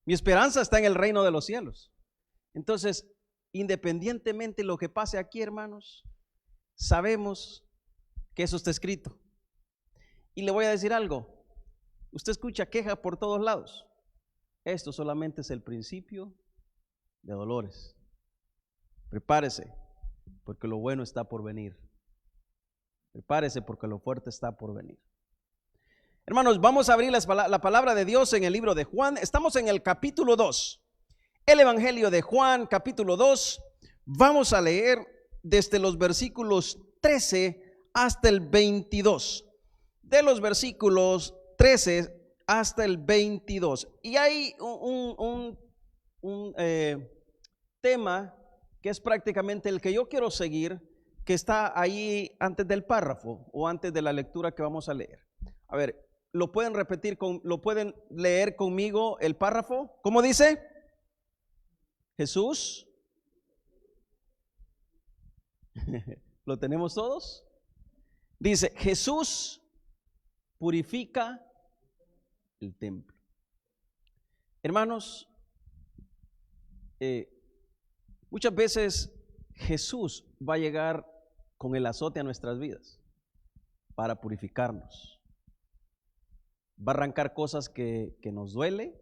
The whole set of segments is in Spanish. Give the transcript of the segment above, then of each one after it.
Mi esperanza está en el reino de los cielos. Entonces, independientemente de lo que pase aquí, hermanos, sabemos que eso está escrito. Y le voy a decir algo. Usted escucha quejas por todos lados. Esto solamente es el principio de dolores. Prepárese, porque lo bueno está por venir. Prepárese, porque lo fuerte está por venir. Hermanos, vamos a abrir la palabra de Dios en el libro de Juan. Estamos en el capítulo 2. El Evangelio de Juan, capítulo 2. Vamos a leer desde los versículos 13 hasta el 22. De los versículos 13 hasta el 22. Y hay un tema que es prácticamente el que yo quiero seguir, que está ahí antes del párrafo o antes de la lectura que vamos a leer. A ver, ¿lo pueden repetir? ¿Lo pueden leer conmigo el párrafo? ¿Cómo dice? Jesús. ¿Lo tenemos todos? Dice, Jesús purifica el templo. Hermanos, muchas veces Jesús va a llegar con el azote a nuestras vidas para purificarnos. Va a arrancar cosas que nos duele,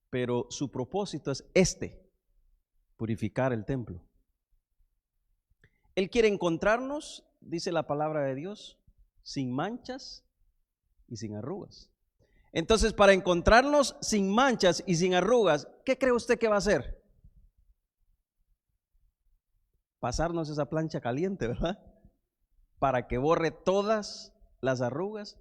pero su propósito es purificar el templo. Él quiere encontrarnos, dice la palabra de Dios, sin manchas y sin arrugas. Entonces, para encontrarnos sin manchas y sin arrugas, ¿qué cree usted que va a hacer? Pasarnos esa plancha caliente, ¿verdad? Para que borre todas las arrugas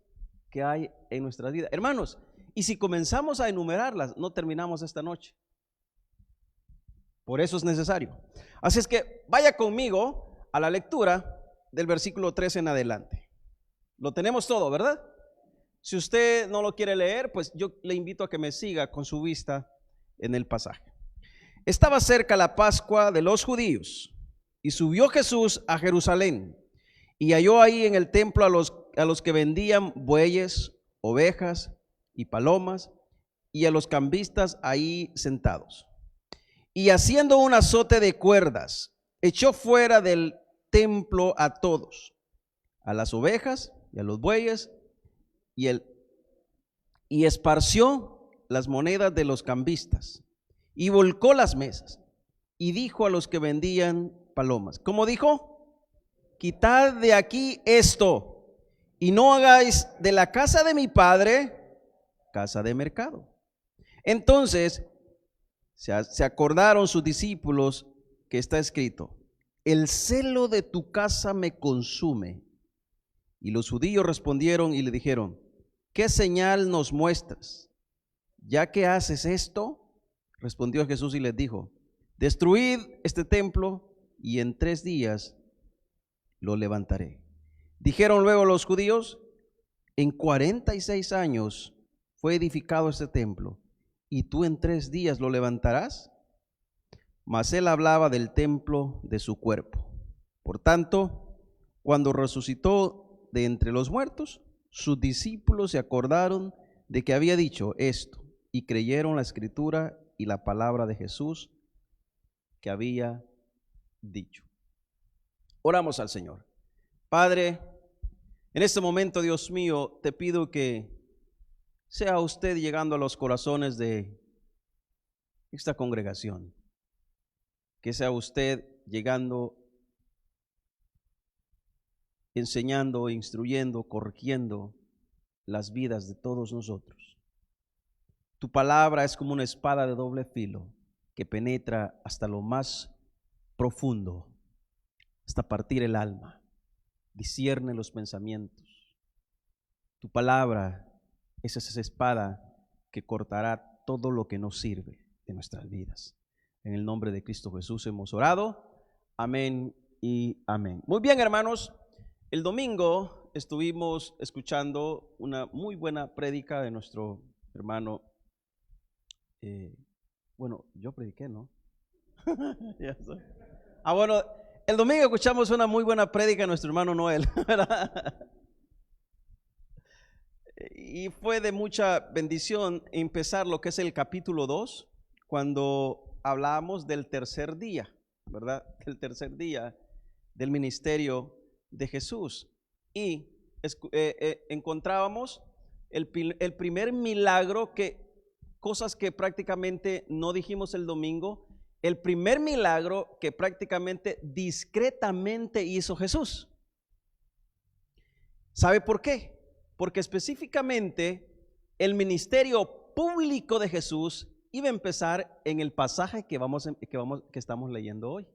que hay en nuestras vidas. Hermanos, y si comenzamos a enumerarlas, no terminamos esta noche. Por eso es necesario. Así es que vaya conmigo a la lectura del versículo 13 en adelante. Lo tenemos todo, ¿verdad? Si usted no lo quiere leer, pues yo le invito a que me siga con su vista en el pasaje. Estaba cerca la Pascua de los judíos y subió Jesús a Jerusalén y halló ahí en el templo a los que vendían bueyes, ovejas y palomas y a los cambistas ahí sentados. Y haciendo un azote de cuerdas, echó fuera del templo a todos, a las ovejas y a los bueyes, y esparció las monedas de los cambistas, y volcó las mesas, y dijo a los que vendían palomas, ¿cómo dijo? Quitad de aquí esto, y no hagáis de la casa de mi padre casa de mercado. Entonces se acordaron sus discípulos que está escrito, el celo de tu casa me consume. Y los judíos respondieron y le dijeron, ¿qué señal nos muestras? Ya que haces esto, respondió Jesús y les dijo, destruid este templo y en 3 días lo levantaré. Dijeron luego los judíos, en 46 años fue edificado este templo, ¿y tú en 3 días lo levantarás? Mas él hablaba del templo de su cuerpo. Por tanto, cuando resucitó de entre los muertos, sus discípulos se acordaron de que había dicho esto y creyeron la escritura y la palabra de Jesús que había dicho. Oramos al Señor. Padre, en este momento, Dios mío, te pido que sea usted llegando a los corazones de esta congregación, que sea usted llegando, enseñando, instruyendo, corrigiendo las vidas de todos nosotros. Tu palabra es como una espada de doble filo que penetra hasta lo más profundo, hasta partir el alma, discierne los pensamientos. Tu palabra es esa espada que cortará todo lo que no sirve de nuestras vidas. En el nombre de Cristo Jesús hemos orado. Amén y amén. Muy bien, hermanos. El domingo estuvimos escuchando una muy buena prédica de nuestro hermano. Bueno, yo prediqué, ¿no? Bueno, el domingo escuchamos una muy buena prédica de nuestro hermano Noel, ¿verdad? Y fue de mucha bendición empezar lo que es el capítulo 2, cuando hablábamos del tercer día, ¿verdad? El tercer día del ministerio de Jesús. Y encontrábamos el primer milagro, cosas que prácticamente no dijimos el domingo, el primer milagro que prácticamente discretamente hizo Jesús. ¿Sabe por qué? Porque específicamente el ministerio público de Jesús iba a empezar en el pasaje que estamos leyendo hoy.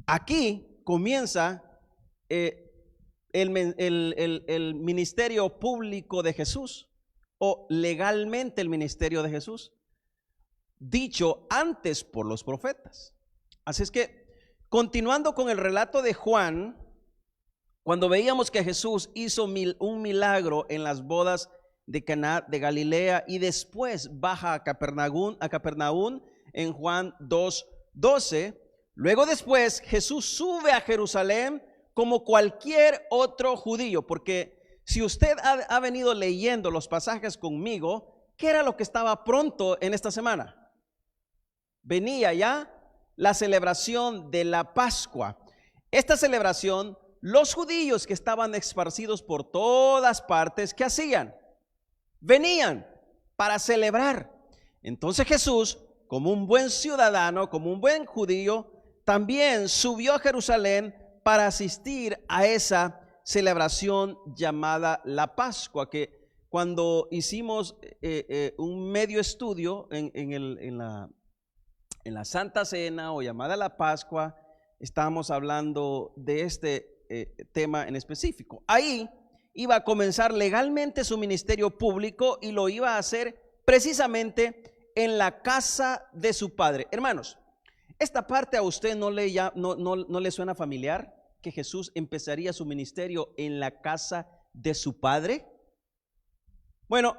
Aquí comienza el ministerio público de Jesús, o legalmente el ministerio de Jesús, dicho antes por los profetas. Así es que, continuando con el relato de Juan, cuando veíamos que Jesús hizo un milagro en las bodas de Caná de Galilea y después baja a Capernaum en Juan 2:12, luego después Jesús sube a Jerusalén como cualquier otro judío, porque si usted ha venido leyendo los pasajes conmigo, ¿qué era lo que estaba pronto en esta semana? Venía ya la celebración de la Pascua. Esta celebración, los judíos que estaban esparcidos por todas partes, ¿qué hacían? Venían para celebrar. Entonces Jesús, como un buen ciudadano, como un buen judío, también subió a Jerusalén para asistir a esa celebración llamada la Pascua, que cuando hicimos un medio estudio en la Santa Cena, o llamada la Pascua, estábamos hablando de este tema en específico. Ahí iba a comenzar legalmente su ministerio público y lo iba a hacer precisamente en la casa de su padre. Hermanos, esta parte a usted no le suena familiar, que Jesús empezaría su ministerio en la casa de su padre. Bueno,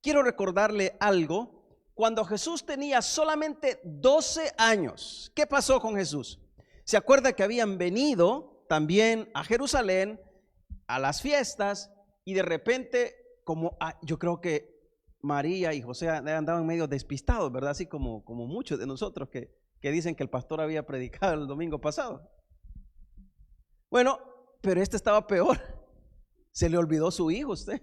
quiero recordarle algo. Cuando Jesús tenía solamente 12 años, ¿qué pasó con Jesús? ¿Se acuerda que habían venido también a Jerusalén a las fiestas y de repente, yo creo que María y José andaban medio despistados, ¿verdad? Así como muchos de nosotros que dicen que el pastor había predicado el domingo pasado. Bueno, pero este estaba peor. Se le olvidó su hijo usted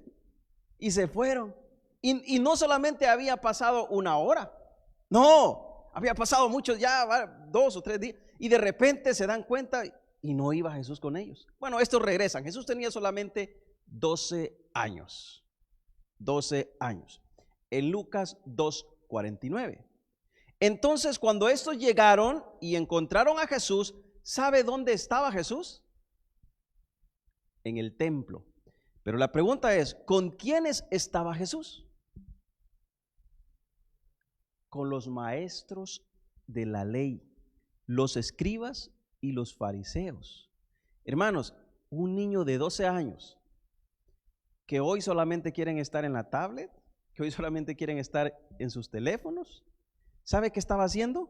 y se fueron. Y no solamente había pasado una hora, no, había pasado muchos, ya 2 o 3 días, y de repente se dan cuenta y no iba Jesús con ellos. Bueno, estos regresan. Jesús tenía solamente 12 años. 12 años. En Lucas 2:49. Entonces, cuando estos llegaron y encontraron a Jesús, ¿sabe dónde estaba Jesús? En el templo. Pero la pregunta es, ¿con quiénes estaba Jesús? Con los maestros de la ley, los escribas y los fariseos. Hermanos, un niño de 12 años que hoy solamente quieren estar en la tablet, que hoy solamente quieren estar en sus teléfonos, ¿sabe qué estaba haciendo?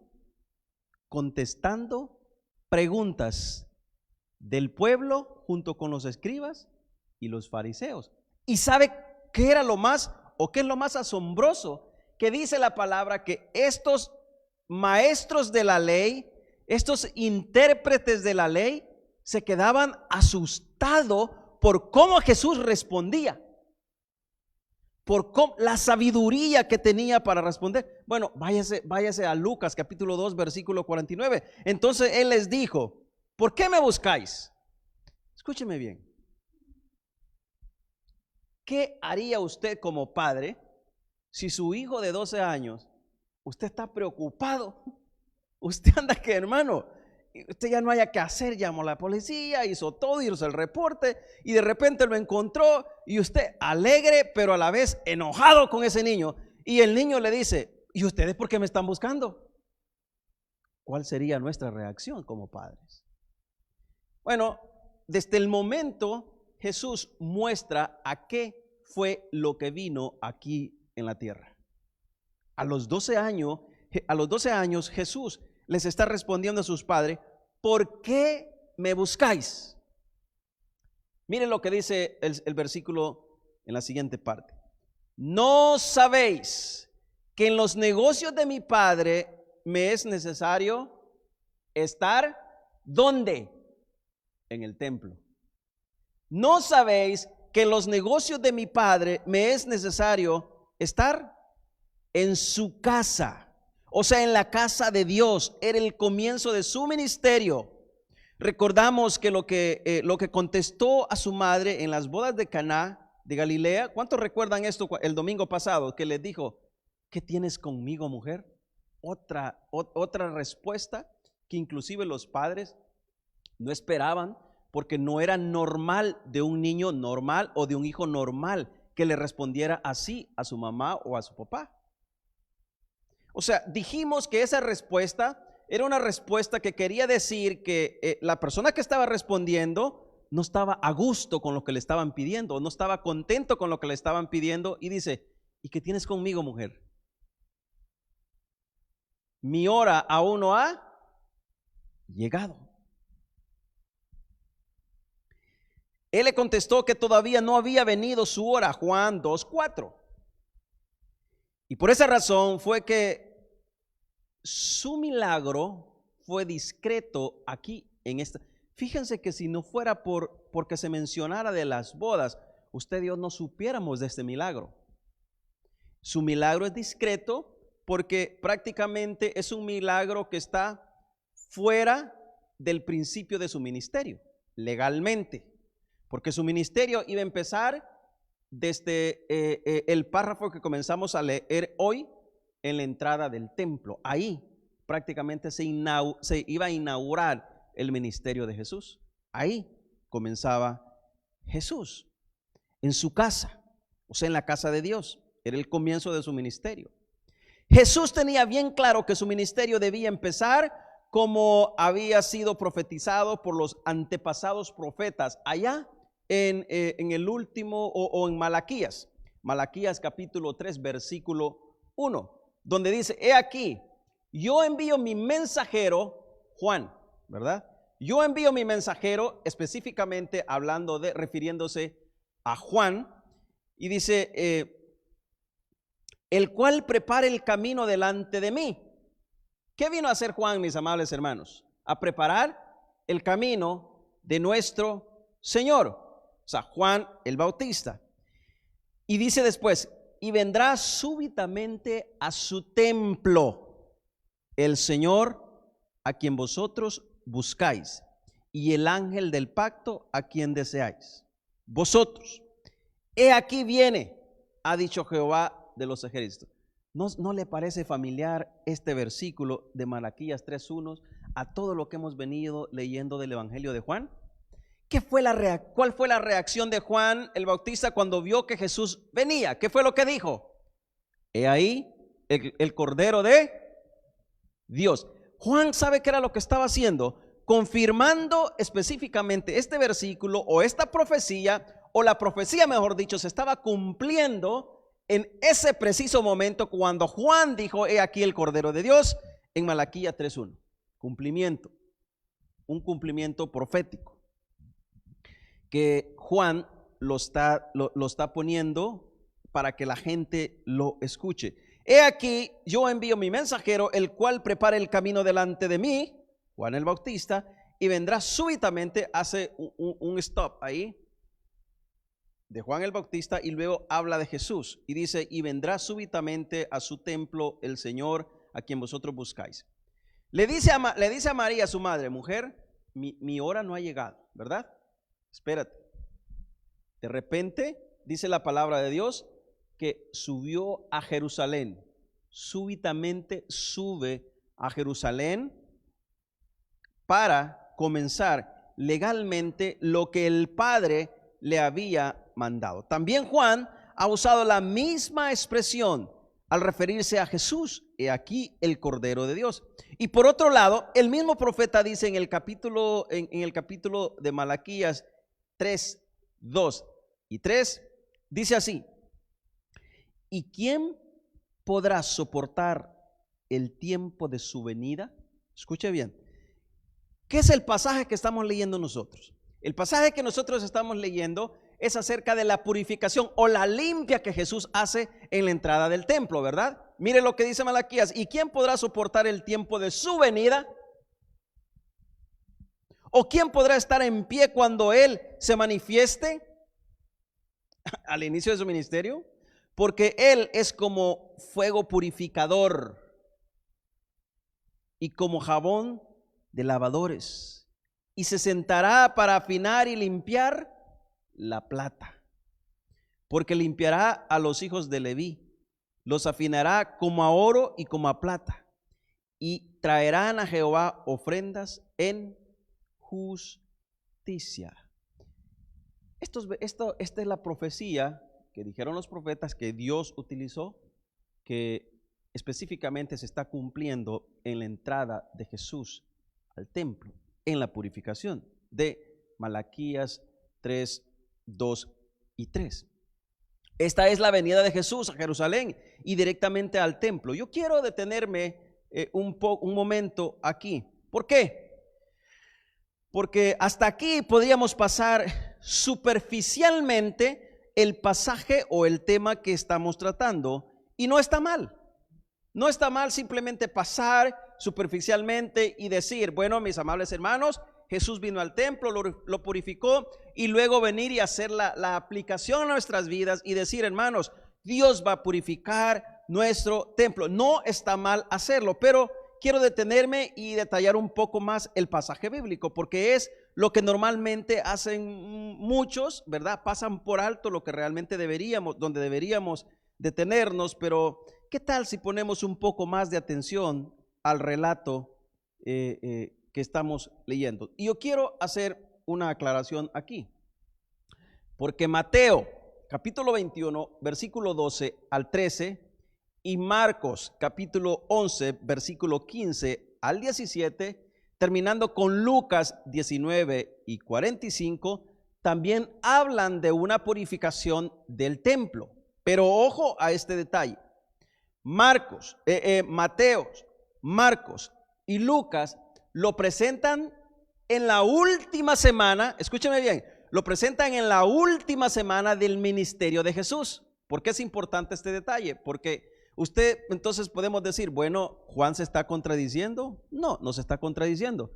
Contestando preguntas del pueblo junto con los escribas y los fariseos. ¿Y sabe qué era lo más, o qué es lo más asombroso? Que dice la palabra que estos maestros de la ley, estos intérpretes de la ley, se quedaban asustados por cómo Jesús respondía, por la sabiduría que tenía para responder. Bueno, váyase a Lucas capítulo 2 versículo 49. Entonces él les dijo: ¿por qué me buscáis? Escúcheme bien. ¿Qué haría usted como padre si su hijo de 12 años, usted está preocupado? Usted anda que, hermano, usted ya no haya que hacer, llamó a la policía, hizo todo, hizo el reporte y de repente lo encontró y usted alegre pero a la vez enojado con ese niño, y el niño le dice: ¿y ustedes por qué me están buscando? ¿Cuál sería nuestra reacción como padres? Bueno, desde el momento Jesús muestra a qué fue lo que vino aquí en la tierra. A los 12 años Jesús les está respondiendo a sus padres: ¿por qué me buscáis? Miren lo que dice el versículo en la siguiente parte. ¿No sabéis que en los negocios de mi Padre me es necesario estar? ¿Dónde? En el templo. ¿No sabéis que en los negocios de mi Padre me es necesario estar? En su casa, o sea, en la casa de Dios. Era el comienzo de su ministerio. Recordamos que lo que contestó a su madre en las bodas de Caná de Galilea. ¿Cuántos recuerdan esto el domingo pasado? Que les dijo: ¿qué tienes conmigo, mujer? Otra respuesta que inclusive los padres no esperaban, porque no era normal de un niño normal o de un hijo normal que le respondiera así a su mamá o a su papá. O sea, dijimos que esa respuesta era una respuesta que quería decir que la persona que estaba respondiendo no estaba a gusto con lo que le estaban pidiendo, no estaba contento con lo que le estaban pidiendo, y dice: ¿y qué tienes conmigo, mujer? Mi hora aún no ha llegado. Él le contestó que todavía no había venido su hora, Juan 2:4. Y por esa razón fue que su milagro fue discreto aquí en esta. Fíjense que si no fuera porque se mencionara de las bodas, usted y yo no supiéramos de este milagro. Su milagro es discreto porque prácticamente es un milagro que está fuera del principio de su ministerio, legalmente. Porque su ministerio iba a empezar desde el párrafo que comenzamos a leer hoy en la entrada del templo. Ahí prácticamente se iba a inaugurar el ministerio de Jesús. Ahí comenzaba Jesús, en su casa, o sea, en la casa de Dios. Era el comienzo de su ministerio. Jesús tenía bien claro que su ministerio debía empezar como había sido profetizado por los antepasados profetas allá en el último o en Malaquías capítulo 3 versículo 1, donde dice: he aquí, yo envío mi mensajero, Juan, ¿verdad? Yo envío mi mensajero, específicamente refiriéndose a Juan, y dice, el cual prepare el camino delante de mí. ¿Qué vino a hacer Juan, mis amables hermanos? A preparar el camino de nuestro Señor. O sea, Juan el Bautista. Y dice después: y vendrá súbitamente a su templo el Señor a quien vosotros buscáis, y el ángel del pacto a quien deseáis. Vosotros, he aquí viene, ha dicho Jehová de los ejércitos. ¿No le parece familiar este versículo de Malaquías 3:1 a todo lo que hemos venido leyendo del Evangelio de Juan? ¿Cuál fue la reacción de Juan el Bautista cuando vio que Jesús venía? ¿Qué fue lo que dijo? He ahí el Cordero de Dios. Juan sabe qué era lo que estaba haciendo, confirmando específicamente este versículo o esta profecía, o la profecía, mejor dicho, se estaba cumpliendo en ese preciso momento cuando Juan dijo: he aquí el Cordero de Dios, en Malaquías 3:1. Cumplimiento, un cumplimiento profético que Juan lo está poniendo para que la gente lo escuche. He aquí, yo envío mi mensajero, el cual prepara el camino delante de mí, Juan el Bautista, y vendrá súbitamente. Hace un stop ahí de Juan el Bautista y luego habla de Jesús y dice: y vendrá súbitamente a su templo el Señor a quien vosotros buscáis. Le dice a María, su madre: mujer, mi hora no ha llegado, ¿verdad? Espérate. De repente dice la palabra de Dios que subió a Jerusalén. Súbitamente sube a Jerusalén para comenzar legalmente lo que el Padre le había mandado. También Juan ha usado la misma expresión al referirse a Jesús: he aquí el Cordero de Dios. Y por otro lado, el mismo profeta dice en el capítulo de Malaquías 3, 2 y 3, dice así: ¿y quién podrá soportar el tiempo de su venida? Escuche bien. ¿Qué es el pasaje que estamos leyendo nosotros? El pasaje que nosotros estamos leyendo es acerca de la purificación o la limpia que Jesús hace en la entrada del templo, ¿verdad? Mire lo que dice Malaquías: ¿y quién podrá soportar el tiempo de su venida? ¿O quién podrá estar en pie cuando Él se manifieste al inicio de su ministerio? Porque Él es como fuego purificador y como jabón de lavadores, y se sentará para afinar y limpiar la plata, porque limpiará a los hijos de Leví, los afinará como a oro y como a plata, y traerán a Jehová ofrendas en justicia. Esta es la profecía que dijeron los profetas que Dios utilizó, que específicamente se está cumpliendo en la entrada de Jesús al templo, en la purificación de Malaquías 3, 2 y 3. Esta es la venida de Jesús a Jerusalén y directamente al templo. Yo quiero detenerme un momento aquí. ¿Por qué? Porque hasta aquí podríamos pasar superficialmente el pasaje o el tema que estamos tratando, y no está mal. No está mal simplemente pasar superficialmente y decir: bueno, mis amables hermanos, Jesús vino al templo, lo purificó, y luego venir y hacer la aplicación a nuestras vidas y decir: hermanos, Dios va a purificar nuestro templo. No está mal hacerlo, pero quiero detenerme y detallar un poco más el pasaje bíblico, porque es lo que normalmente hacen muchos, ¿verdad? Pasan por alto lo que realmente donde deberíamos detenernos. Pero ¿qué tal si ponemos un poco más de atención al relato que estamos leyendo? Y yo quiero hacer una aclaración aquí, porque Mateo capítulo 21 versículo 12 al 13 y Marcos capítulo 11 versículo 15 al 17, terminando con Lucas 19 y 45, también hablan de una purificación del templo. Pero ojo a este detalle: Mateo, Marcos y Lucas lo presentan en la última semana, escúcheme bien, lo presentan en la última semana del ministerio de Jesús. ¿Por qué es importante este detalle? Porque entonces podemos decir: bueno, ¿Juan se está contradiciendo? No, no se está contradiciendo.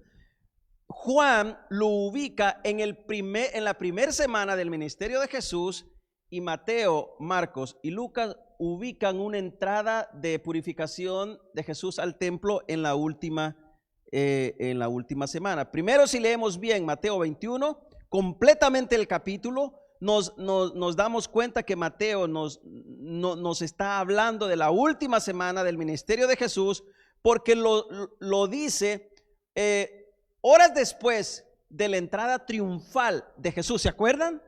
Juan lo ubica en la primera semana del ministerio de Jesús, y Mateo, Marcos y Lucas ubican una entrada de purificación de Jesús al templo en la última semana. Primero, si leemos bien Mateo 21, completamente el capítulo, nos damos cuenta que Mateo nos está hablando de la última semana del ministerio de Jesús, porque lo dice horas después de la entrada triunfal de Jesús. ¿Se acuerdan?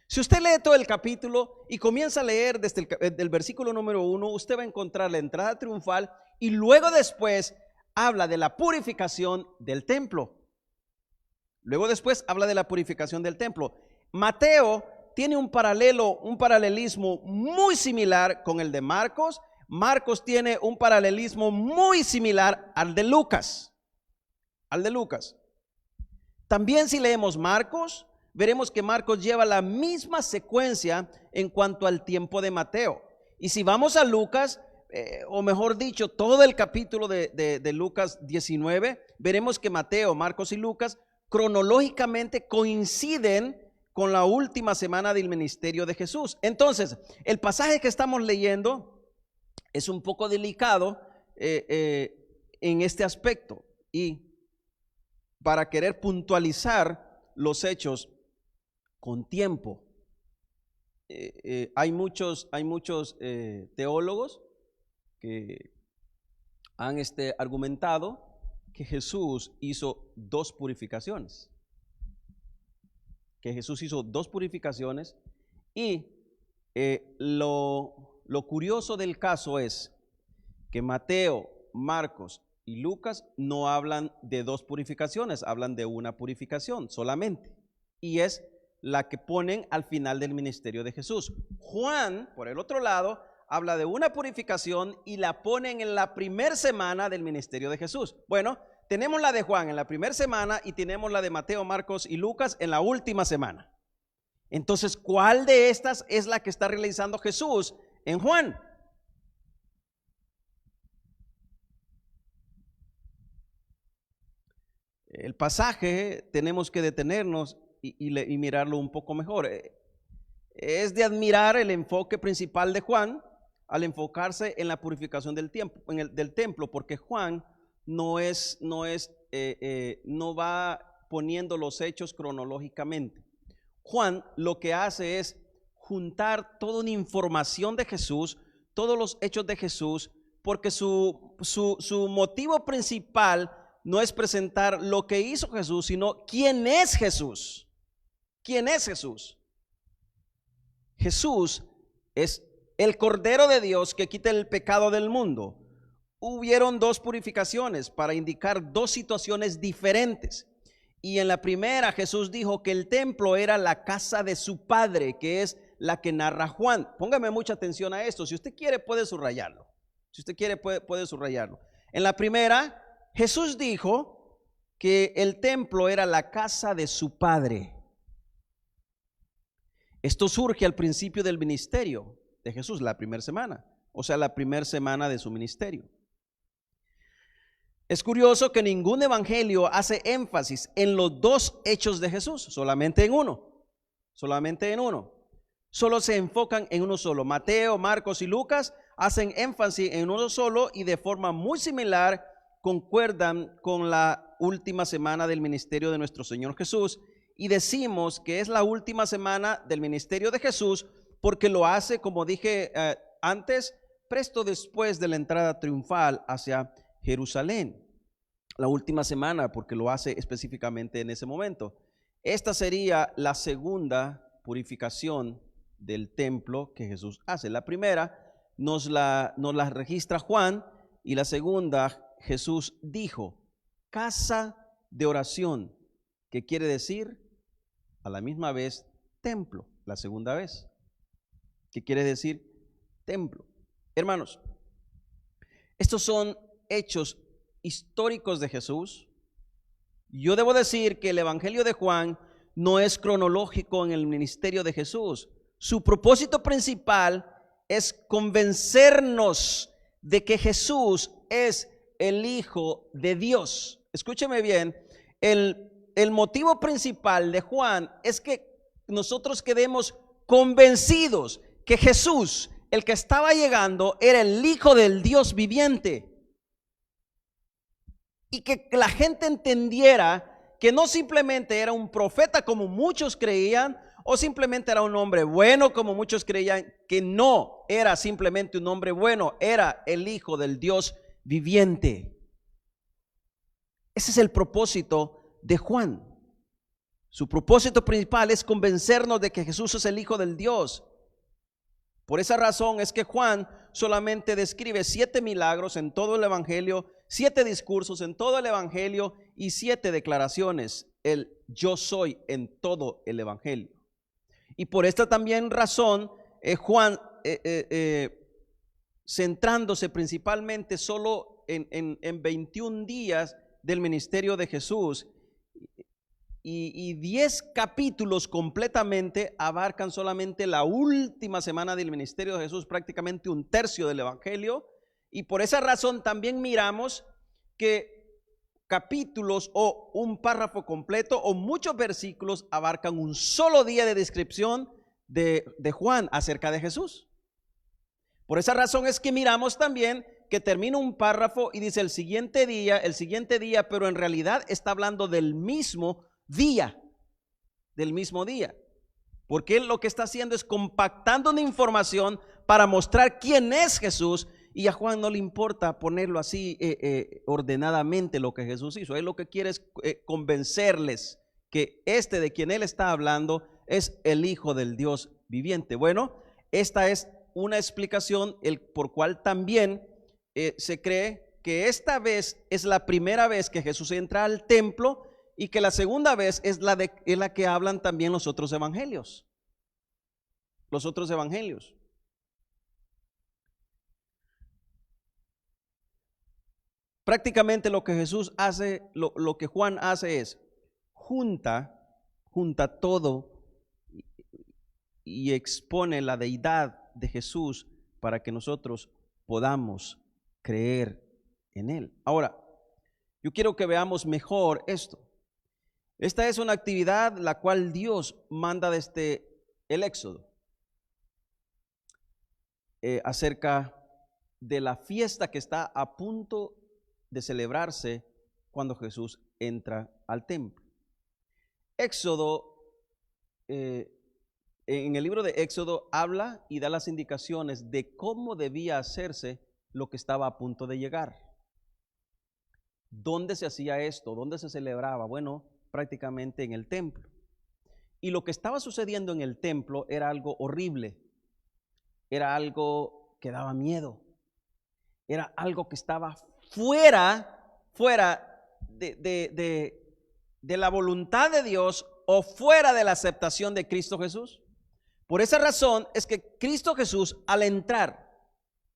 Si usted lee todo el capítulo y comienza a leer desde el versículo número 1, usted va a encontrar la entrada triunfal, y luego después habla de la purificación del templo. Luego después habla de la purificación del templo. Mateo tiene un paralelismo muy similar con el de Marcos. Marcos tiene un paralelismo muy similar al de Lucas. También, si leemos Marcos, veremos que Marcos lleva la misma secuencia en cuanto al tiempo de Mateo. Y si vamos a Lucas, o mejor dicho, todo el capítulo de Lucas 19, veremos que Mateo, Marcos y Lucas cronológicamente coinciden con la última semana del ministerio de Jesús. Entonces, el pasaje que estamos leyendo es un poco delicado en este aspecto, y para querer puntualizar los hechos con tiempo, hay muchos teólogos que han argumentado que Jesús hizo dos purificaciones. Y lo curioso del caso es que Mateo, Marcos y Lucas no hablan de dos purificaciones, hablan de una purificación solamente, y es la que ponen al final del ministerio de Jesús. Juan, por el otro lado, habla de una purificación y la ponen en la primera semana del ministerio de Jesús. Bueno, tenemos la de Juan en la primera semana y tenemos la de Mateo, Marcos y Lucas en la última semana. Entonces, ¿cuál de estas es la que está realizando Jesús en Juan? El pasaje tenemos que detenernos y mirarlo un poco mejor. Es de admirar el enfoque principal de Juan al enfocarse en la purificación del templo, porque Juan no va poniendo los hechos cronológicamente. Juan lo que hace es juntar toda una información de Jesús, todos los hechos de Jesús, porque su motivo principal no es presentar lo que hizo Jesús, sino quién es Jesús. ¿Quién es Jesús? Jesús es el Cordero de Dios que quita el pecado del mundo. Hubieron dos purificaciones para indicar dos situaciones diferentes. Y en la primera Jesús dijo que el templo era la casa de su Padre, que es la que narra Juan. Póngame mucha atención a esto. Si usted quiere puede subrayarlo. Si usted quiere puede subrayarlo. En la primera Jesús dijo que el templo era la casa de su Padre. Esto surge al principio del ministerio de Jesús, la primera semana, o sea, la primera semana de su ministerio. Es curioso que ningún evangelio hace énfasis en los dos hechos de Jesús, solamente en uno. Solo se enfocan en uno solo. Mateo, Marcos y Lucas hacen énfasis en uno solo y de forma muy similar concuerdan con la última semana del ministerio de nuestro Señor Jesús. Y decimos que es la última semana del ministerio de Jesús porque lo hace, como dije antes, presto después de la entrada triunfal hacia Jerusalén. La última semana porque lo hace específicamente en ese momento. Esta sería la segunda purificación del templo que Jesús hace. La primera nos la registra Juan y la segunda Jesús dijo, casa de oración, que quiere decir a la misma vez templo, la segunda vez. ¿Qué quiere decir templo? Hermanos, estos son hechos históricos de Jesús. Yo debo decir que el evangelio de Juan no es cronológico en el ministerio de Jesús. Su propósito principal es convencernos de que Jesús es el Hijo de Dios. Escúcheme bien, el motivo principal de Juan es que nosotros quedemos convencidos que Jesús, el que estaba llegando, era el Hijo del Dios viviente. Y que la gente entendiera que no simplemente era un profeta como muchos creían, o simplemente era un hombre bueno como muchos creían, que no era simplemente un hombre bueno, era el Hijo del Dios viviente. Ese es el propósito de Juan. Su propósito principal es convencernos de que Jesús es el Hijo del Dios. Por esa razón es que Juan solamente describe 7 milagros en todo el evangelio, 7 discursos en todo el evangelio y 7 declaraciones, el yo soy en todo el evangelio. Y por esta también razón Juan centrándose principalmente solo en 21 días del ministerio de Jesús y 10 capítulos completamente abarcan solamente la última semana del ministerio de Jesús, prácticamente un tercio del evangelio. Y por esa razón también miramos que capítulos o un párrafo completo o muchos versículos abarcan un solo día de descripción de Juan acerca de Jesús. Por esa razón es que miramos también que termina un párrafo y dice el siguiente día, pero en realidad está hablando del mismo día, porque él lo que está haciendo es compactando una información para mostrar quién es Jesús, y a Juan no le importa ponerlo así ordenadamente lo que Jesús hizo. Él lo que quiere es convencerles que de quien él está hablando es el Hijo del Dios viviente. Bueno, esta es una explicación por cual también se cree que esta vez es la primera vez que Jesús entra al templo y que la segunda vez es la que hablan también los otros evangelios. Prácticamente lo que Jesús hace, lo que Juan hace es junta todo y expone la deidad de Jesús para que nosotros podamos creer en Él. Ahora, yo quiero que veamos mejor esto. Esta es una actividad la cual Dios manda desde el Éxodo, acerca de la fiesta que está a punto de celebrarse cuando Jesús entra al templo. Éxodo, en el libro de Éxodo habla y da las indicaciones de cómo debía hacerse lo que estaba a punto de llegar. ¿Dónde se hacía esto? ¿Dónde se celebraba? Bueno, prácticamente en el templo. Y lo que estaba sucediendo en el templo era algo horrible, era algo que daba miedo, era algo que estaba fuera de la voluntad de Dios o fuera de la aceptación de Cristo Jesús. Por esa razón es que Cristo Jesús, al entrar,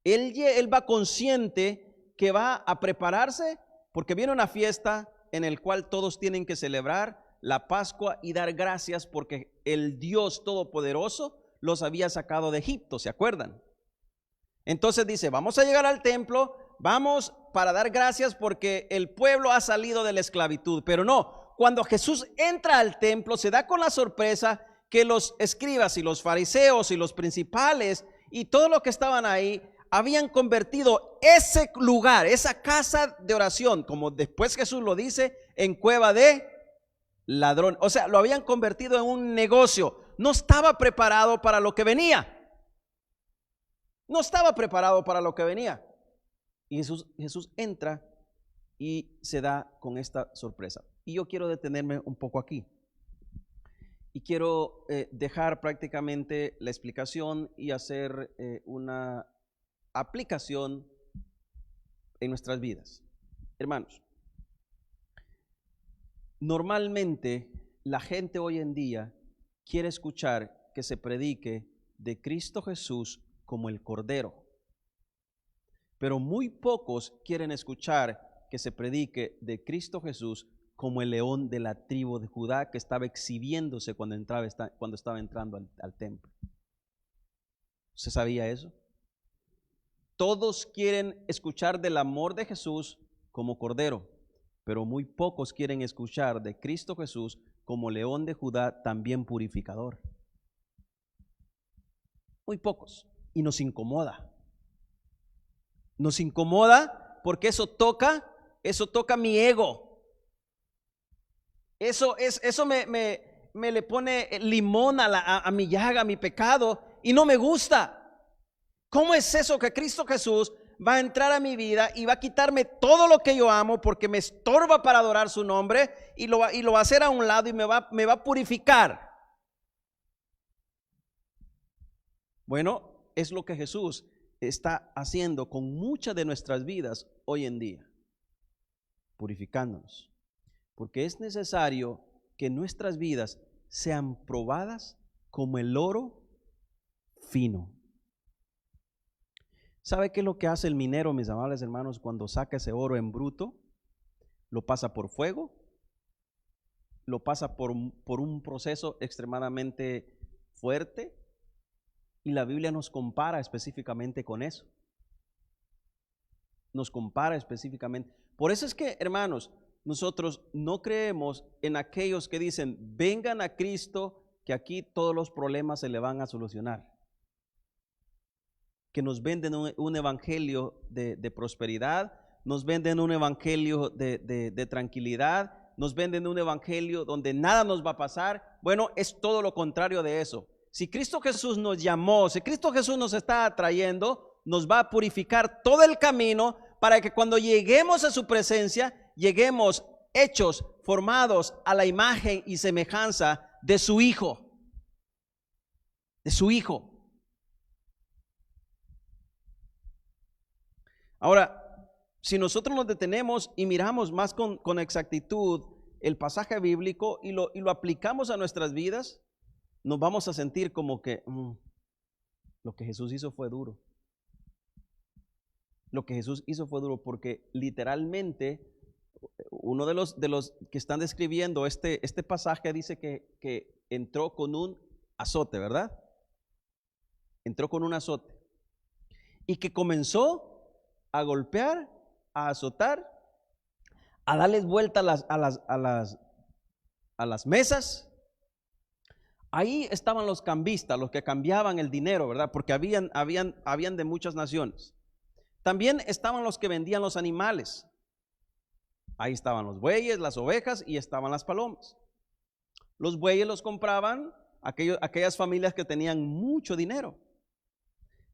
él va consciente que va a prepararse porque viene una fiesta en el cual todos tienen que celebrar la Pascua y dar gracias porque el Dios Todopoderoso los había sacado de Egipto, ¿se acuerdan? Entonces dice, vamos a llegar al templo, vamos para dar gracias porque el pueblo ha salido de la esclavitud. Pero no, cuando Jesús entra al templo se da con la sorpresa que los escribas y los fariseos y los principales y todo lo que estaban ahí habían convertido ese lugar, esa casa de oración, como después Jesús lo dice, en cueva de ladrón. O sea, lo habían convertido en un negocio. No estaba preparado para lo que venía. No estaba preparado para lo que venía. Y Jesús entra y se da con esta sorpresa. Y yo quiero detenerme un poco aquí. Y quiero dejar prácticamente la explicación y hacer una aplicación en nuestras vidas. Hermanos, normalmente la gente hoy en día quiere escuchar que se predique de Cristo Jesús como el Cordero, pero muy pocos quieren escuchar que se predique de Cristo Jesús como el león de la tribu de Judá que estaba exhibiéndose cuando estaba entrando al templo. ¿Usted sabía eso? Todos quieren escuchar del amor de Jesús como Cordero, pero muy pocos quieren escuchar de Cristo Jesús como león de Judá, también purificador. Muy pocos. Y nos incomoda. Nos incomoda porque eso toca mi ego. Eso me le pone limón a mi llaga, a mi pecado, y no me gusta. ¿Cómo es eso que Cristo Jesús va a entrar a mi vida y va a quitarme todo lo que yo amo porque me estorba para adorar su nombre y lo va a hacer a un lado y me va a purificar? Bueno, es lo que Jesús está haciendo con muchas de nuestras vidas hoy en día, purificándonos, porque es necesario que nuestras vidas sean probadas como el oro fino. ¿Sabe qué es lo que hace el minero, mis amables hermanos, cuando saca ese oro en bruto? Lo pasa por fuego, lo pasa por un proceso extremadamente fuerte, y la Biblia nos compara específicamente con eso. Nos compara específicamente. Por eso es que, hermanos, nosotros no creemos en aquellos que dicen, vengan a Cristo, que aquí todos los problemas se le van a solucionar. Que nos venden un evangelio de prosperidad, nos venden un evangelio de tranquilidad, nos venden un evangelio donde nada nos va a pasar. Bueno, es todo lo contrario de eso. Si Cristo Jesús nos llamó, si Cristo Jesús nos está atrayendo, nos va a purificar todo el camino para que cuando lleguemos a su presencia, lleguemos hechos, formados a la imagen y semejanza de su Hijo. De su Hijo. Ahora, si nosotros nos detenemos y miramos más con exactitud el pasaje bíblico y lo aplicamos a nuestras vidas, nos vamos a sentir como que lo que Jesús hizo fue duro. Lo que Jesús hizo fue duro porque literalmente uno de los que están describiendo este pasaje dice que entró con un azote, ¿verdad? entró con un azote y que comenzó a golpear, a azotar, a darles vuelta a las mesas. Ahí estaban los cambistas, los que cambiaban el dinero, ¿verdad? Porque habían de muchas naciones. También estaban los que vendían los animales. Ahí estaban los bueyes, las ovejas y estaban las palomas. Los bueyes los compraban aquellas familias que tenían mucho dinero.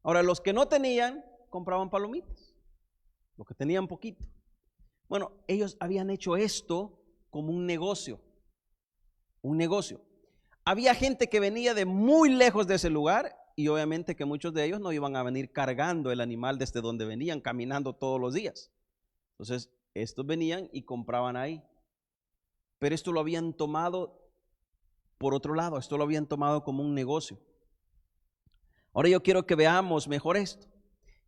Ahora, los que no tenían, compraban palomitas, los que tenían poquito. Bueno, ellos habían hecho esto como un negocio. Un negocio. Había gente que venía de muy lejos de ese lugar y obviamente que muchos de ellos no iban a venir cargando el animal desde donde venían, caminando todos los días. Entonces, estos venían y compraban ahí. Pero esto lo habían tomado por otro lado, esto lo habían tomado como un negocio. Ahora yo quiero que veamos mejor esto.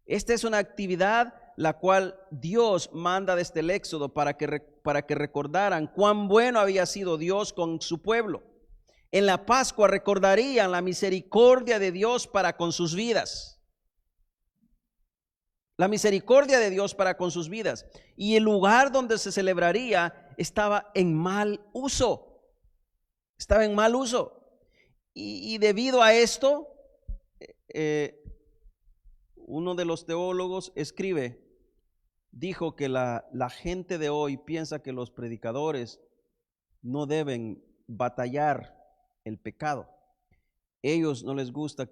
Esta es una actividad la cual Dios manda desde el Éxodo para que recordaran cuán bueno había sido Dios con su pueblo. En la Pascua recordarían la misericordia de Dios para con sus vidas. La misericordia de Dios para con sus vidas. Y el lugar donde se celebraría estaba en mal uso. Estaba en mal uso. Y debido a esto, uno de los teólogos dijo que la gente de hoy piensa que los predicadores no deben batallar el pecado. Ellos no les gusta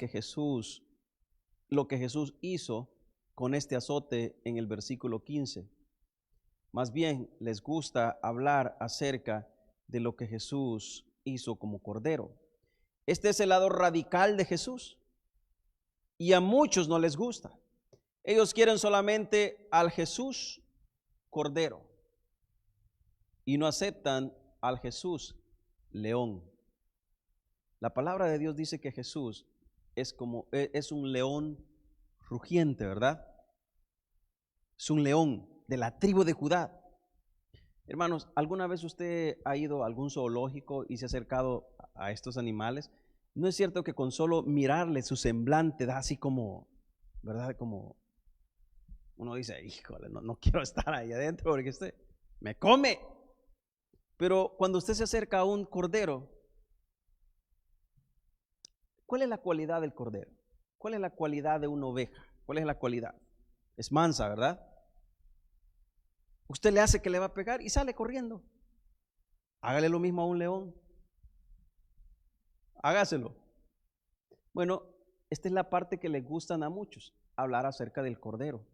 lo que Jesús hizo con este azote en el versículo 15. Más bien les gusta hablar acerca de lo que Jesús hizo como cordero. Este es el lado radical de Jesús y a muchos no les gusta. Ellos quieren solamente al Jesús cordero y no aceptan al Jesús león. La palabra de Dios dice que Jesús es un león rugiente, ¿verdad? Es un león de la tribu de Judá. Hermanos, ¿alguna vez usted ha ido a algún zoológico y se ha acercado a estos animales? ¿No es cierto que con solo mirarle su semblante da así como, ¿verdad? Como uno dice, híjole, no quiero estar ahí adentro porque este me come. Pero cuando usted se acerca a un cordero, ¿cuál es la cualidad del cordero? ¿Cuál es la cualidad de una oveja? ¿Cuál es la cualidad? Es mansa, ¿verdad? Usted le hace que le va a pegar y sale corriendo. Hágale lo mismo a un león. Hágaselo. Bueno, esta es la parte que le gustan a muchos, hablar acerca del cordero.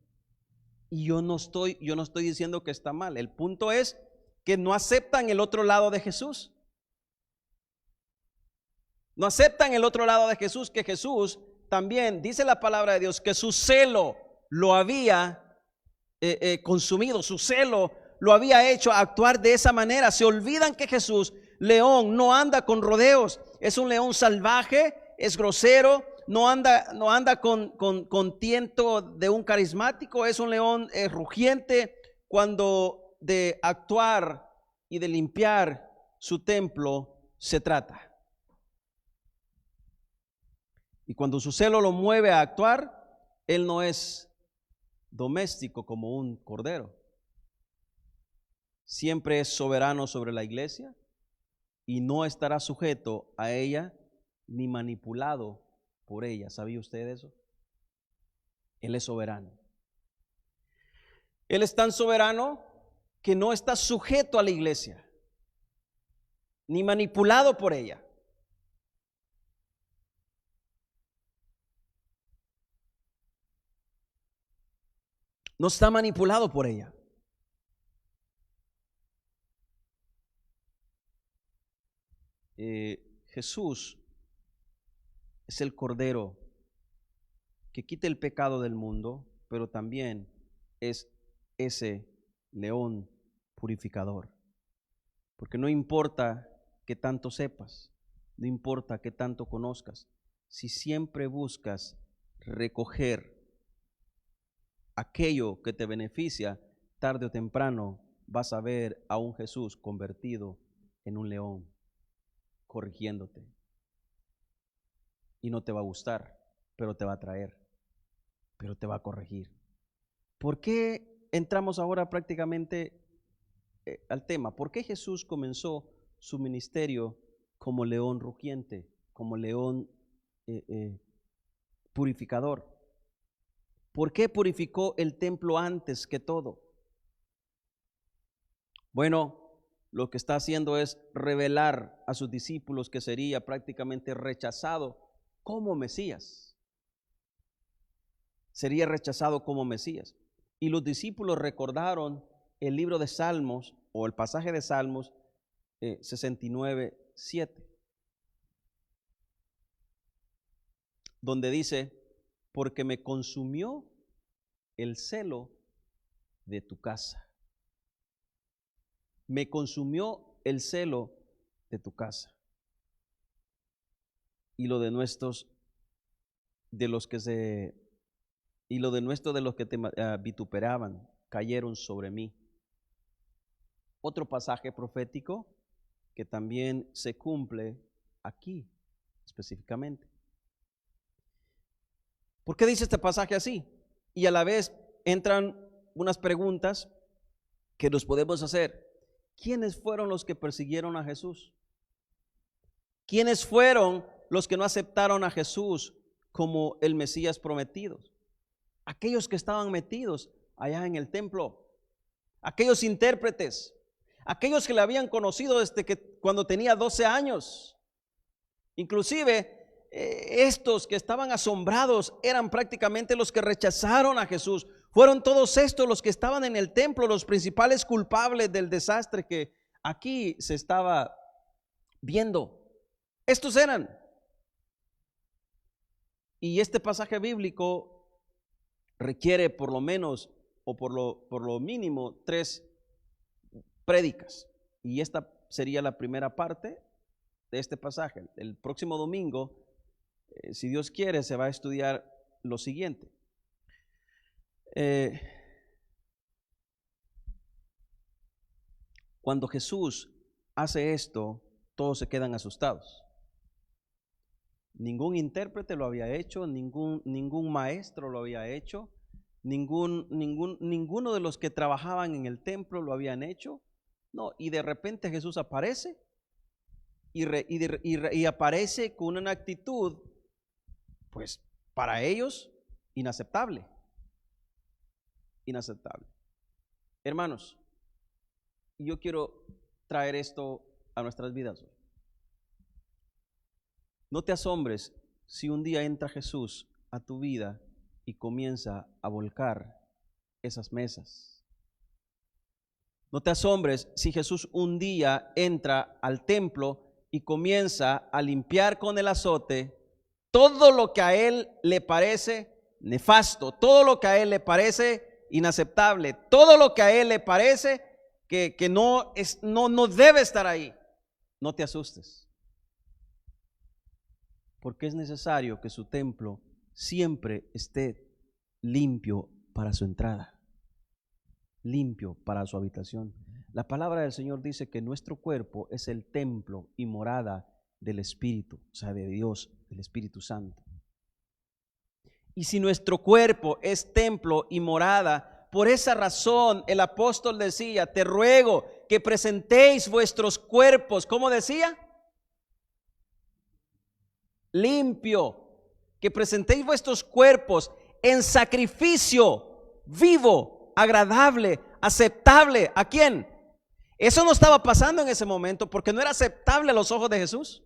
Y yo no estoy diciendo que está mal. El punto es que no aceptan el otro lado de Jesús. No aceptan el otro lado de Jesús, que Jesús también, dice la palabra de Dios, que su celo lo había consumido, su celo lo había hecho actuar de esa manera. Se olvidan que Jesús, león, no anda con rodeos, es un león salvaje, es grosero, no anda con tiento de un carismático, es un león rugiente cuando de actuar y de limpiar su templo se trata. Y cuando su celo lo mueve a actuar, él no es doméstico como un cordero. Siempre es soberano sobre la iglesia y no estará sujeto a ella ni manipulado por ella. ¿Sabía usted eso? Él es soberano. Él es tan soberano que no está sujeto a la iglesia ni manipulado por ella. No está manipulado por ella. Jesús es el cordero que quita el pecado del mundo, pero también es ese león purificador. Porque no importa que tanto sepas, no importa que tanto conozcas, si siempre buscas recoger aquello que te beneficia, tarde o temprano vas a ver a un Jesús convertido en un león, corrigiéndote. Y no te va a gustar. pero te va a traer, pero te va a corregir. ¿Por qué entramos ahora prácticamente al tema? ¿Por qué Jesús comenzó su ministerio como león rugiente, como león purificador? ¿Por qué purificó el templo antes que todo? Bueno, lo que está haciendo es revelar a sus discípulos que sería prácticamente rechazado como Mesías. Sería rechazado como Mesías. Y los discípulos recordaron el libro de Salmos o el pasaje de Salmos 69:7, donde dice: porque me consumió el celo de tu casa. Me consumió el celo de tu casa. Y lo de nuestros, de los que se, y lo de nuestro de los que te vituperaban, cayeron sobre mí. Otro pasaje profético que también se cumple aquí específicamente. ¿Por qué dice este pasaje así? Y a la vez entran unas preguntas que nos podemos hacer. ¿Quiénes fueron los que persiguieron a Jesús? ¿Quiénes fueron los que no aceptaron a Jesús como el Mesías prometido? Aquellos que estaban metidos allá en el templo, aquellos intérpretes, aquellos que le habían conocido desde que cuando tenía 12 años. Inclusive estos que estaban asombrados eran prácticamente los que rechazaron a Jesús. Fueron todos estos los que estaban en el templo, los principales culpables del desastre que aquí se estaba viendo. Estos eran. Y este pasaje bíblico requiere por lo menos o por lo mínimo 3 prédicas. Y esta sería la primera parte de este pasaje. El próximo domingo, si Dios quiere, se va a estudiar lo siguiente. Cuando Jesús hace esto, todos se quedan asustados. Ningún intérprete lo había hecho, ningún maestro lo había hecho, ninguno de los que trabajaban en el templo lo habían hecho. No, y de repente Jesús aparece y aparece con una actitud, pues para ellos, inaceptable. Inaceptable. Hermanos, yo quiero traer esto a nuestras vidas. No te asombres si un día entra Jesús a tu vida y comienza a volcar esas mesas. No te asombres si Jesús un día entra al templo y comienza a limpiar con el azote todo lo que a él le parece nefasto, todo lo que a él le parece inaceptable, todo lo que a él le parece que no debe estar ahí. No te asustes, porque es necesario que su templo siempre esté limpio para su entrada, limpio para su habitación. La palabra del Señor dice que nuestro cuerpo es el templo y morada del Espíritu, o sea, de Dios, del Espíritu Santo. Y si nuestro cuerpo es templo y morada, por esa razón el apóstol decía: te ruego que presentéis vuestros cuerpos, ¿cómo decía? Limpio, que presentéis vuestros cuerpos en sacrificio vivo, agradable, aceptable. ¿A quién? Eso no estaba pasando en ese momento porque no era aceptable a los ojos de Jesús.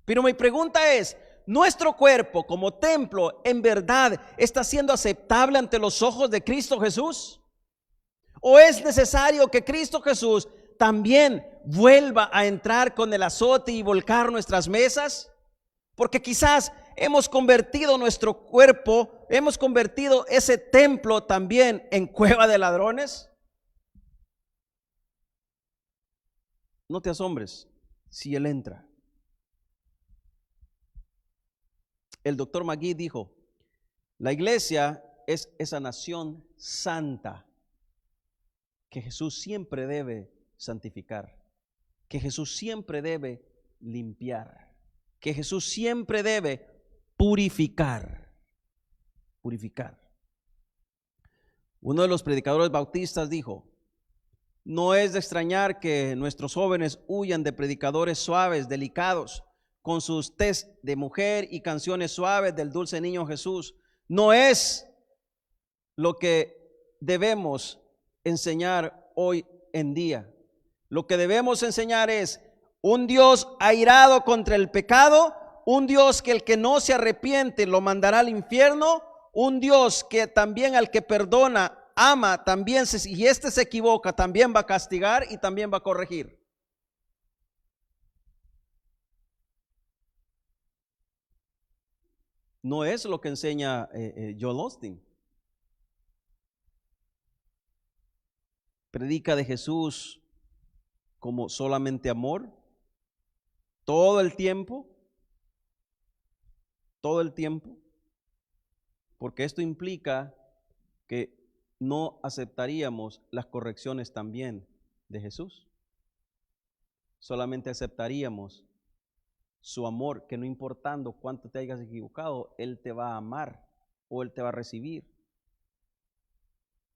Pero mi pregunta es: ¿nuestro cuerpo como templo en verdad está siendo aceptable ante los ojos de Cristo Jesús? ¿O es necesario que Cristo Jesús también vuelva a entrar con el azote y volcar nuestras mesas? Porque quizás hemos convertido nuestro cuerpo, hemos convertido ese templo también en cueva de ladrones. No te asombres si Él entra. El doctor Magui dijo: la iglesia es esa nación santa que Jesús siempre debe santificar, que Jesús siempre debe limpiar, que Jesús siempre debe purificar. Purificar. Uno de los predicadores bautistas dijo: no es de extrañar que nuestros jóvenes huyan de predicadores suaves, delicados, con sus test de mujer y canciones suaves del dulce niño Jesús. No es lo que debemos enseñar hoy en día. Lo que debemos enseñar es un Dios airado contra el pecado, un Dios que el que no se arrepiente lo mandará al infierno, un Dios que también al que perdona, ama, también y este se equivoca, también va a castigar y también va a corregir. No es lo que enseña Joel Osteen. Predica de Jesús como solamente amor, todo el tiempo, porque esto implica que no aceptaríamos las correcciones también de Jesús. Solamente aceptaríamos su amor, que no importando cuánto te hayas equivocado, Él te va a amar o Él te va a recibir.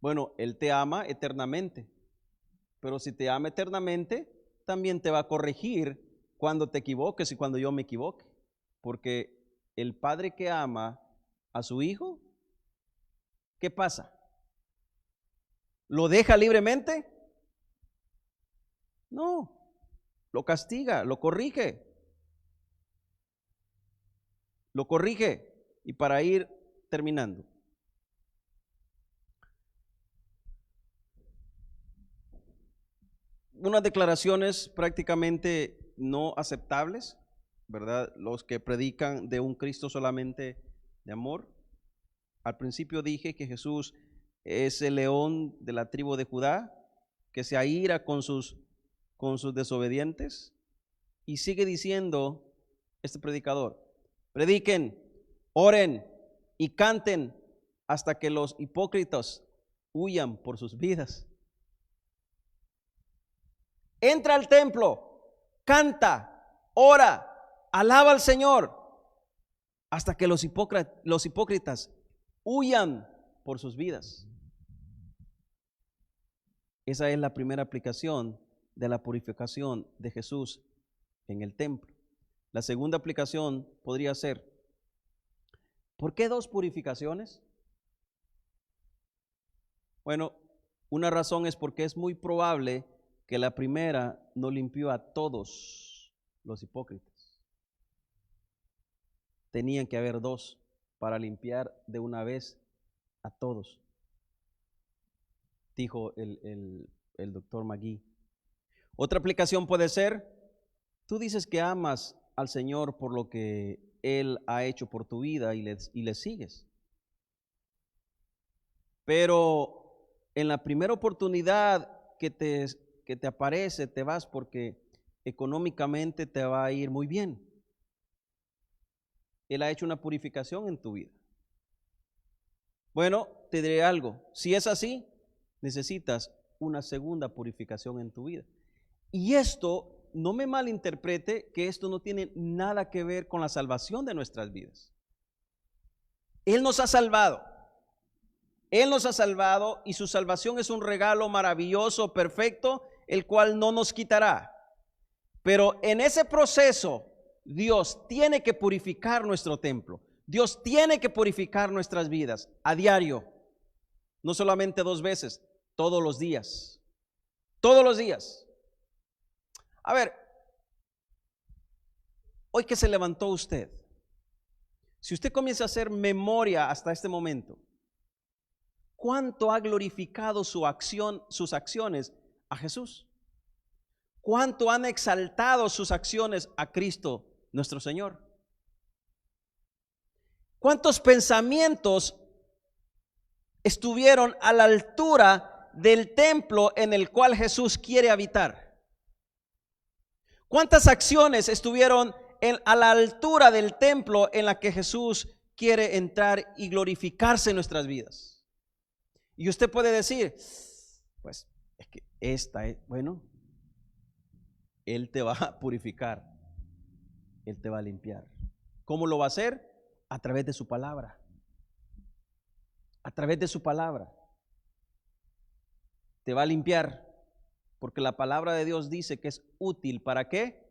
Bueno, Él te ama eternamente, pero si te ama eternamente, también te va a corregir cuando te equivoques y cuando yo me equivoque. Porque el padre que ama a su hijo, ¿qué pasa? ¿Lo deja libremente? No, lo castiga, lo corrige. Lo corrige. Y para ir terminando, unas declaraciones prácticamente no aceptables, ¿verdad? Los que predican de un Cristo solamente de amor. Al principio dije que Jesús es el león de la tribu de Judá, que se aira con sus desobedientes. Y sigue diciendo este predicador: prediquen, oren y canten hasta que los hipócritas huyan por sus vidas. Entra al templo, canta, ora, alaba al Señor, hasta que los hipócritas huyan por sus vidas. Esa es la primera aplicación de la purificación de Jesús en el templo. La segunda aplicación podría ser: ¿por qué dos purificaciones? Bueno, una razón es porque es muy probable que la primera no limpió a todos los hipócritas. Tenían que haber dos para limpiar de una vez a todos, dijo el doctor McGee. Otra aplicación puede ser: tú dices que amas al Señor por lo que Él ha hecho por tu vida y le sigues. Pero en la primera oportunidad que te aparece, te vas porque económicamente te va a ir muy bien. Él ha hecho una purificación en tu vida. Bueno, te diré algo: si es así, necesitas una segunda purificación en tu vida. Y esto, no me malinterprete, que esto no tiene nada que ver con la salvación de nuestras vidas. Él nos ha salvado. Él nos ha salvado y su salvación es un regalo maravilloso, perfecto, el cual no nos quitará. Pero en ese proceso, Dios tiene que purificar nuestro templo. Dios tiene que purificar nuestras vidas a diario. No solamente 2 veces, todos los días. Todos los días. A ver, hoy que se levantó usted, si usted comienza a hacer memoria hasta este momento, ¿cuánto ha glorificado sus acciones a Jesús? ¿Cuánto han exaltado sus acciones a Cristo nuestro Señor? ¿Cuántos pensamientos estuvieron a la altura del templo en el cual Jesús quiere habitar? ¿Cuántas acciones estuvieron a la altura del templo en la que Jesús quiere entrar y glorificarse en nuestras vidas? Y usted puede decir, pues es que esta es, bueno, Él te va a purificar, Él te va a limpiar. ¿Cómo lo va a hacer? A través de su palabra. A través de su palabra. Te va a limpiar, porque la palabra de Dios dice que es útil. ¿Para qué?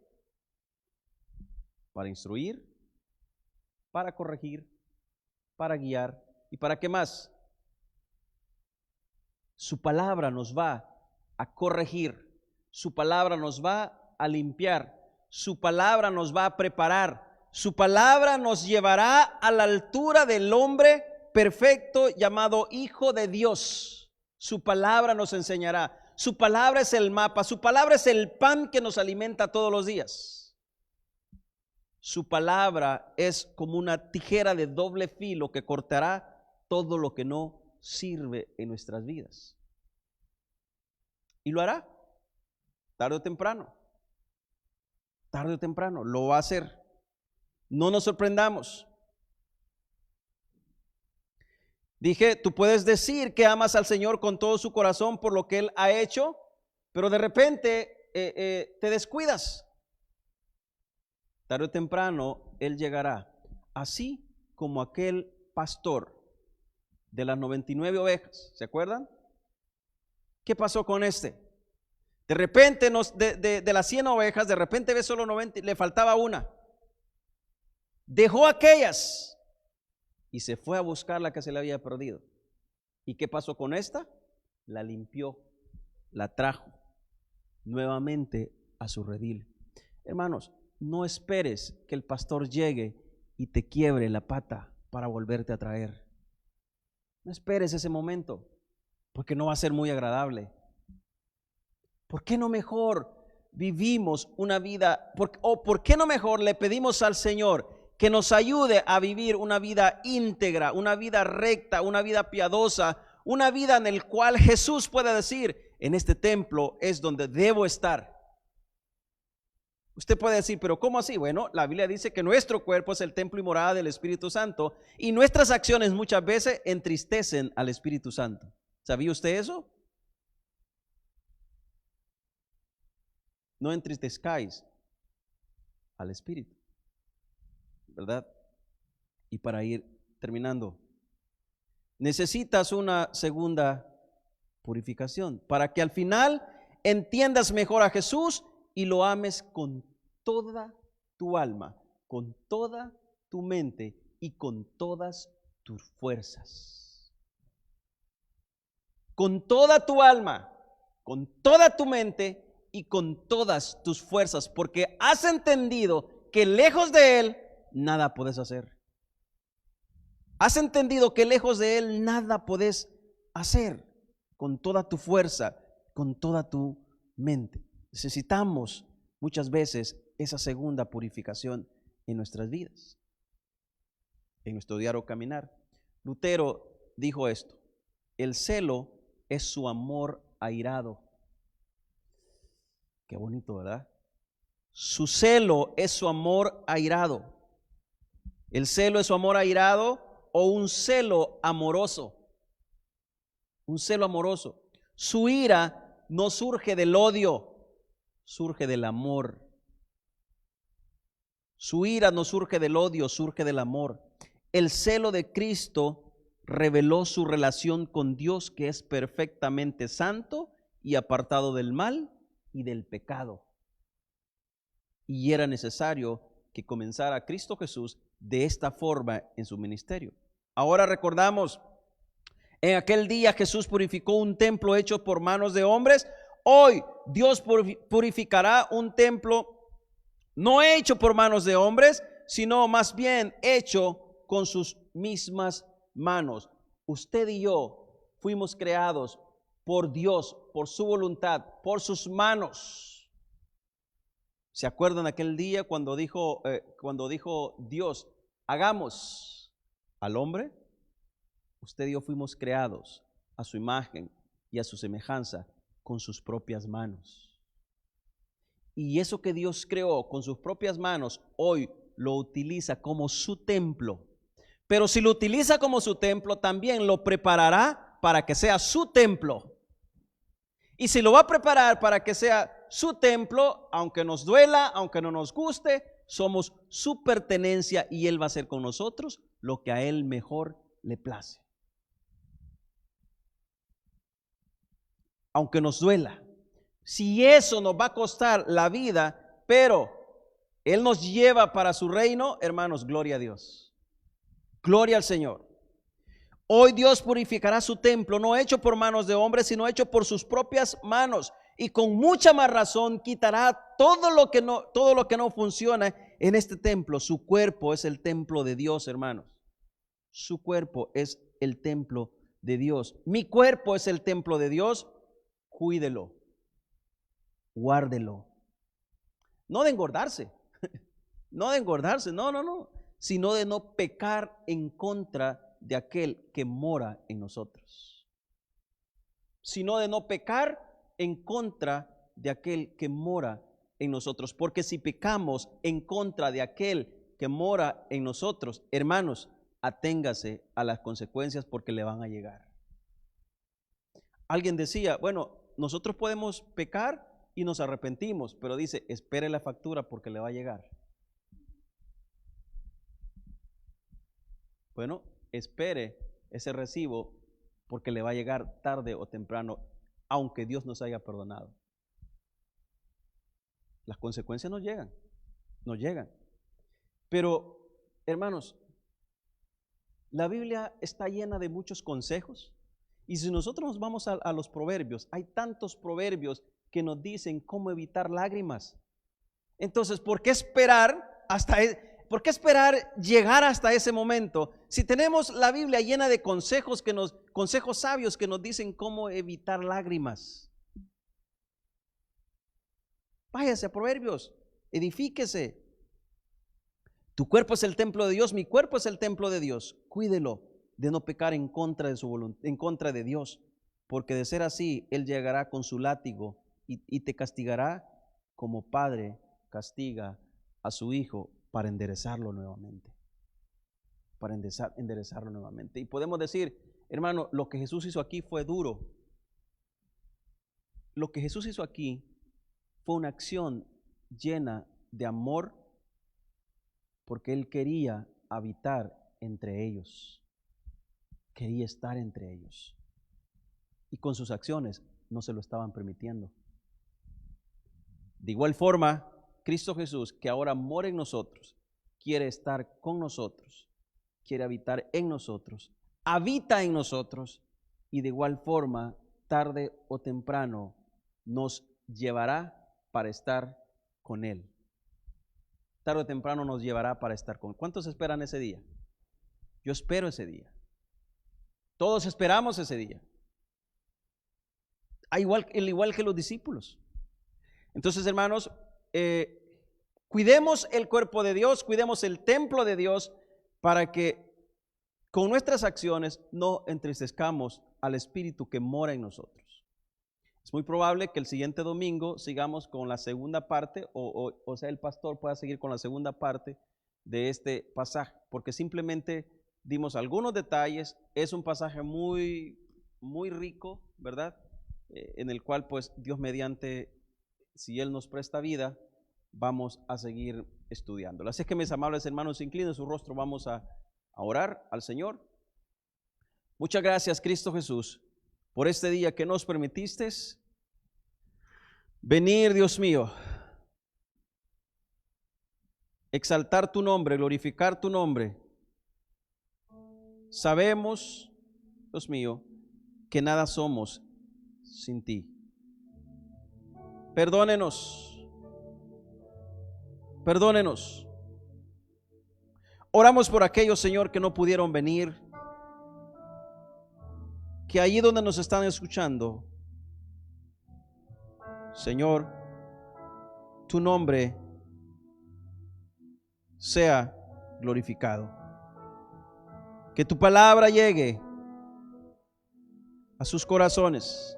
Para instruir, para corregir, para guiar. ¿Y para qué más? Su palabra nos va a corregir, su palabra nos va a limpiar, su palabra nos va a preparar, su palabra nos llevará a la altura del hombre perfecto llamado Hijo de Dios. Su palabra nos enseñará, su palabra es el mapa, su palabra es el pan que nos alimenta todos los días. Su palabra es como una tijera de doble filo que cortará todo lo que no sirve en nuestras vidas. Y lo hará, tarde o temprano. Tarde o temprano lo va a hacer. No nos sorprendamos. Dije, tú puedes decir que amas al Señor con todo su corazón por lo que Él ha hecho, pero de repente te descuidas. Tarde o temprano Él llegará, así como aquel pastor de las 99 ovejas, ¿se acuerdan? ¿Qué pasó con este? De repente de las 100 ovejas, de repente ve solo 90, le faltaba una. Dejó aquellas y se fue a buscar la que se le había perdido. ¿Y qué pasó con esta? La limpió, la trajo nuevamente a su redil. Hermanos, no esperes que el pastor llegue y te quiebre la pata para volverte a traer. No esperes ese momento, porque no va a ser muy agradable. ¿Por qué no mejor vivimos una vida, por qué no mejor le pedimos al Señor que nos ayude a vivir una vida íntegra, una vida recta, una vida piadosa, una vida en la cual Jesús pueda decir, en este templo es donde debo estar? Usted puede decir, pero ¿cómo así? Bueno, la Biblia dice que nuestro cuerpo es el templo y morada del Espíritu Santo, y nuestras acciones muchas veces entristecen al Espíritu Santo. ¿Sabía usted eso? No entristezcáis al Espíritu, ¿verdad? Y para ir terminando, necesitas una segunda purificación para que al final entiendas mejor a Jesús y lo ames con toda tu alma, con toda tu mente y con todas tus fuerzas. Con toda tu alma, con toda tu mente y con todas tus fuerzas, porque has entendido que lejos de Él nada puedes hacer. Has entendido que lejos de Él nada puedes hacer. Con toda tu fuerza, con toda tu mente. Necesitamos muchas veces esa segunda purificación en nuestras vidas, en nuestro diario caminar. Lutero dijo esto: el celo es su amor airado. Qué bonito, ¿verdad? Su celo es su amor airado. El celo es su amor airado o un celo amoroso. Un celo amoroso. Su ira no surge del odio, surge del amor. Su ira no surge del odio, surge del amor. El celo de Cristo reveló su relación con Dios, que es perfectamente santo y apartado del mal y del pecado. Y era necesario que comenzara Cristo Jesús de esta forma en su ministerio. Ahora recordamos, en aquel día Jesús purificó un templo hecho por manos de hombres. Hoy Dios purificará un templo no hecho por manos de hombres, sino más bien hecho con sus mismas manos. Usted y yo fuimos creados por Dios, por su voluntad, por sus manos. ¿Se acuerdan aquel día cuando dijo Dios, hagamos al hombre? Usted y yo fuimos creados a su imagen y a su semejanza con sus propias manos. Y eso que Dios creó con sus propias manos, hoy lo utiliza como su templo. Pero si lo utiliza como su templo, también lo preparará para que sea su templo. Y si lo va a preparar para que sea su templo, aunque nos duela, aunque no nos guste, somos su pertenencia y Él va a hacer con nosotros lo que a Él mejor le place. Aunque nos duela, si eso nos va a costar la vida, pero Él nos lleva para su reino, hermanos, gloria a Dios. Gloria al Señor. Hoy Dios purificará su templo, no hecho por manos de hombres, sino hecho por sus propias manos. Y con mucha más razón quitará todo lo que no funciona en este templo. Su cuerpo es el templo de Dios, hermanos. Su cuerpo es el templo de Dios. Mi cuerpo es el templo de Dios. Cuídelo, guárdelo. No de engordarse, no de engordarse, no, sino de no pecar en contra de aquel que mora en nosotros. Sino de no pecar en contra de aquel que mora en nosotros. Porque si pecamos en contra de aquel que mora en nosotros, hermanos, aténgase a las consecuencias porque le van a llegar. Alguien decía, bueno, nosotros podemos pecar y nos arrepentimos, pero dice, espere la factura porque le va a llegar. Bueno, espere ese recibo porque le va a llegar tarde o temprano, aunque Dios nos haya perdonado. Las consecuencias nos llegan. Pero, hermanos, la Biblia está llena de muchos consejos. Y si nosotros nos vamos a los proverbios, hay tantos proverbios que nos dicen cómo evitar lágrimas. Entonces, ¿por qué esperar llegar hasta ese momento? Si tenemos la Biblia llena de consejos sabios que nos dicen cómo evitar lágrimas. Váyase a Proverbios, edifíquese. Tu cuerpo es el templo de Dios, mi cuerpo es el templo de Dios. Cuídelo de no pecar en contra de su voluntad, en contra de Dios, porque de ser así, Él llegará con su látigo y te castigará como padre castiga a su hijo para enderezarlo nuevamente. Para enderezarlo nuevamente. Y podemos decir, hermano, lo que Jesús hizo aquí fue duro. Lo que Jesús hizo aquí fue una acción llena de amor, porque Él quería habitar entre ellos. Quería estar entre ellos. Y con sus acciones no se lo estaban permitiendo. De igual forma, Cristo Jesús, que ahora mora en nosotros, quiere estar con nosotros, quiere habitar en nosotros, habita en nosotros, y de igual forma, tarde o temprano, nos llevará para estar con Él. Tarde o temprano nos llevará para estar con Él. ¿Cuántos esperan ese día? Yo espero ese día. Todos esperamos ese día. Igual que los discípulos. Entonces, hermanos, cuidemos el cuerpo de Dios, cuidemos el templo de Dios, para que con nuestras acciones no entristezcamos al Espíritu que mora en nosotros. Es muy probable que el siguiente domingo sigamos con la segunda parte, o sea, el pastor pueda seguir con la segunda parte de este pasaje, porque simplemente dimos algunos detalles. Es un pasaje muy, muy rico, ¿verdad? En el cual, pues, Dios mediante, si Él nos presta vida, vamos a seguir estudiándolo. Así es que, mis amables hermanos, inclinen su rostro, vamos a orar al Señor. Muchas gracias, Cristo Jesús, por este día que nos permitiste venir, Dios mío, exaltar tu nombre, glorificar tu nombre. Sabemos, Dios mío, que nada somos sin ti. Perdónenos. Oramos por aquellos, Señor, que no pudieron venir, que allí donde nos están escuchando, Señor, tu nombre sea glorificado. Que tu palabra llegue a sus corazones.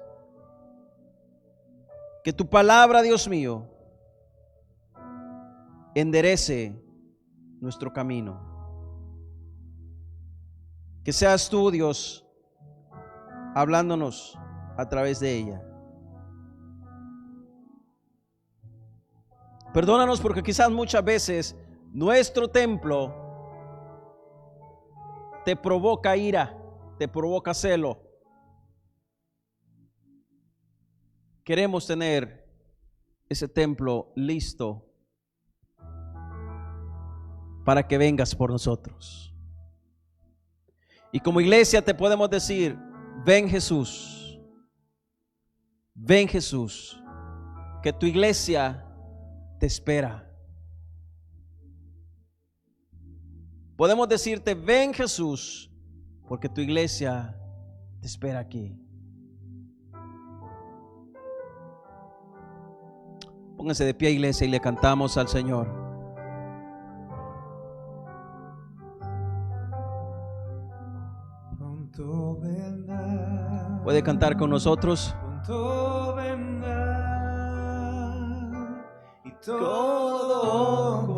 Que tu palabra, Dios mío, enderece nuestro camino. Que seas tú, Dios, hablándonos a través de ella. Perdónanos porque quizás muchas veces nuestro templo te provoca ira, te provoca celo. Queremos tener ese templo listo para que vengas por nosotros. Y como iglesia te podemos decir: ven Jesús, ven Jesús, que tu iglesia te espera. Podemos decirte: ven Jesús, porque tu iglesia te espera aquí. Pónganse de pie, iglesia, y le cantamos al Señor. Pronto vendrá. ¿Puede cantar con nosotros? Pronto vendrá y todo